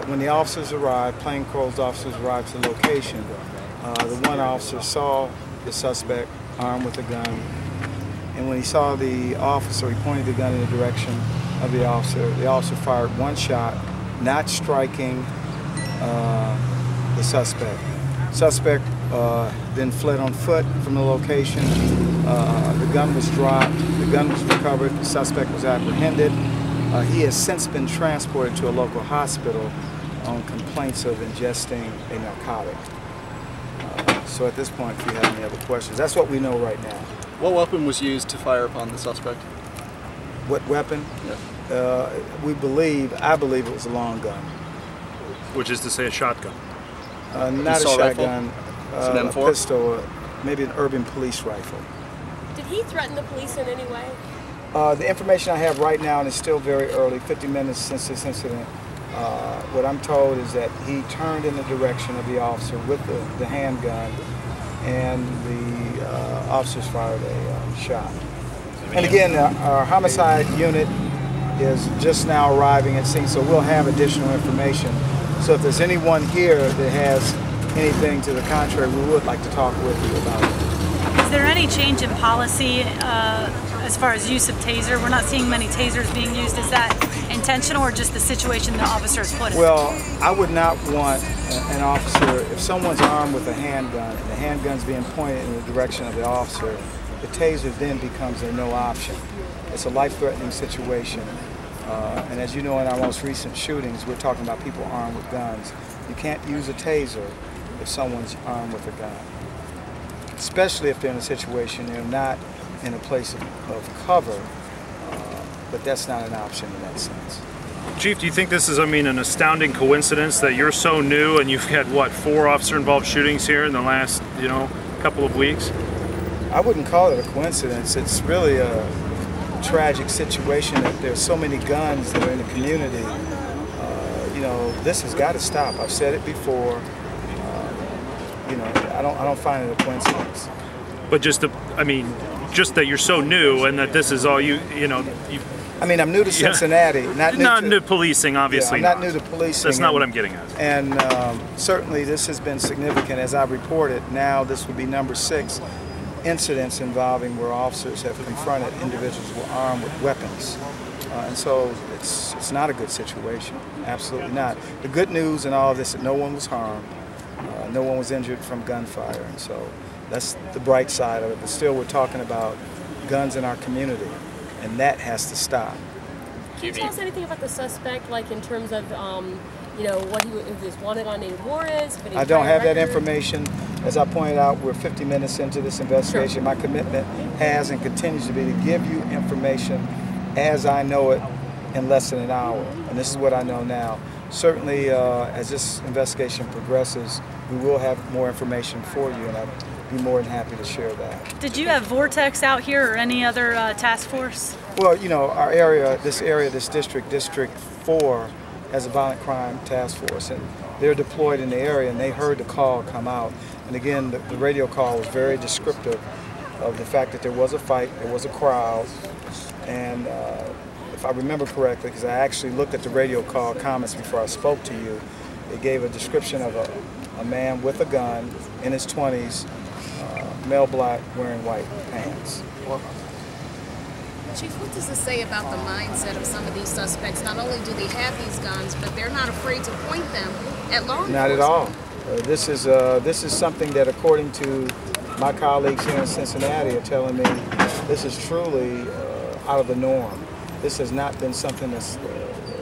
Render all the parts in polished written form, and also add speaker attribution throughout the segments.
Speaker 1: When the officers arrived, plainclothes officers arrived to the location, the one officer saw the suspect armed with a gun, and when he saw the officer, he pointed the gun in the direction of the officer fired one shot, not striking the suspect. Suspect then fled on foot from the location. The gun was dropped, the gun was recovered, the suspect was apprehended. He has since been transported to a local hospital on complaints of ingesting a narcotic. So at this point, if you have any other questions, that's what we know right now.
Speaker 2: What weapon was used to fire upon the suspect?
Speaker 1: What weapon? Yeah. I believe it was a long gun.
Speaker 3: Which is to say a shotgun?
Speaker 1: Not a shotgun,
Speaker 2: an
Speaker 1: a pistol, maybe an urban police rifle.
Speaker 4: Did he threaten the police in any way?
Speaker 1: The information I have right now, and it's still very early, 50 minutes since this incident, what I'm told is that he turned in the direction of the officer with the handgun, and the officers fired a shot. And again, our homicide unit is just now arriving at scene, so we'll have additional information. So if there's anyone here that has anything to the contrary, we would like to talk with you about it.
Speaker 5: Is there any change in policy as far as use of taser? We're not seeing many tasers being used. Is that intentional or just the situation the officer is put in?
Speaker 1: Well, I would not want an officer, if someone's armed with a handgun and the handgun's being pointed in the direction of the officer, the taser then becomes a no option. It's a life-threatening situation. And as you know, in our most recent shootings, we're talking about people armed with guns. You can't use a taser if someone's armed with a gun, especially if they're in a situation they're not in a place of cover, but that's not an option in that sense.
Speaker 3: Chief, do you think this is, an astounding coincidence that you're so new and you've had, what, 4 officer-involved shootings here in the last, couple of weeks?
Speaker 1: I wouldn't call it a coincidence. It's really a tragic situation that there's so many guns that are in the community. This has got to stop. I've said it before. I don't find it a coincidence.
Speaker 3: But just that you're so new and that this is all
Speaker 1: I'm new to Cincinnati,
Speaker 3: not new to policing, obviously.
Speaker 1: Yeah, I'm not new to policing.
Speaker 3: That's not what I'm getting at.
Speaker 1: And certainly this has been significant. As I reported, now this would be number 6 incidents involving where officers have confronted individuals who are armed with weapons. And so it's not a good situation, absolutely not. The good news in all of this is that no one was harmed, no one was injured from gunfire, and so that's the bright side of it. But still, we're talking about guns in our community, and that has to stop.
Speaker 4: Can you tell us anything about the suspect, like in terms of, what his wanted on any warrants?
Speaker 1: I don't have that information. As I pointed out, we're 50 minutes into this investigation. Sure. My commitment has and continues to be to give you information as I know it in less than an hour. And this is what I know now. Certainly, as this investigation progresses, we will have more information for you, and I'd be more than happy to share that.
Speaker 5: Did you have Vortex out here or any other task force?
Speaker 1: Well, our area, this district, District 4, has a violent crime task force, and they're deployed in the area, and they heard the call come out. And again, the radio call was very descriptive of the fact that there was a fight, there was a crowd, and if I remember correctly, because I actually looked at the radio call comments before I spoke to you, it gave a description of a man with a gun in his 20s, male black, wearing white pants.
Speaker 6: Chief, what does this say about the mindset of some of these suspects? Not only do they have these guns, but they're not afraid to point them at law enforcement.
Speaker 1: Not at all. This is something that, according to my colleagues here in Cincinnati, are telling me this is truly out of the norm. This has not been something that's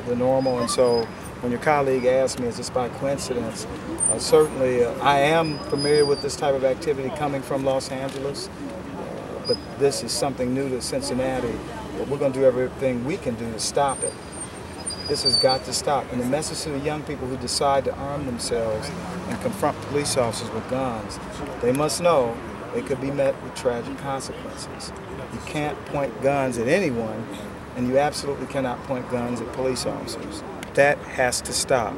Speaker 1: the normal, and so when your colleague asked me, is this by coincidence, certainly I am familiar with this type of activity coming from Los Angeles, but this is something new to Cincinnati, but we're going to do everything we can do to stop it. This has got to stop, and the message to the young people who decide to arm themselves and confront police officers with guns, they must know they could be met with tragic consequences. You can't point guns at anyone, and you absolutely cannot point guns at police officers. That has to stop.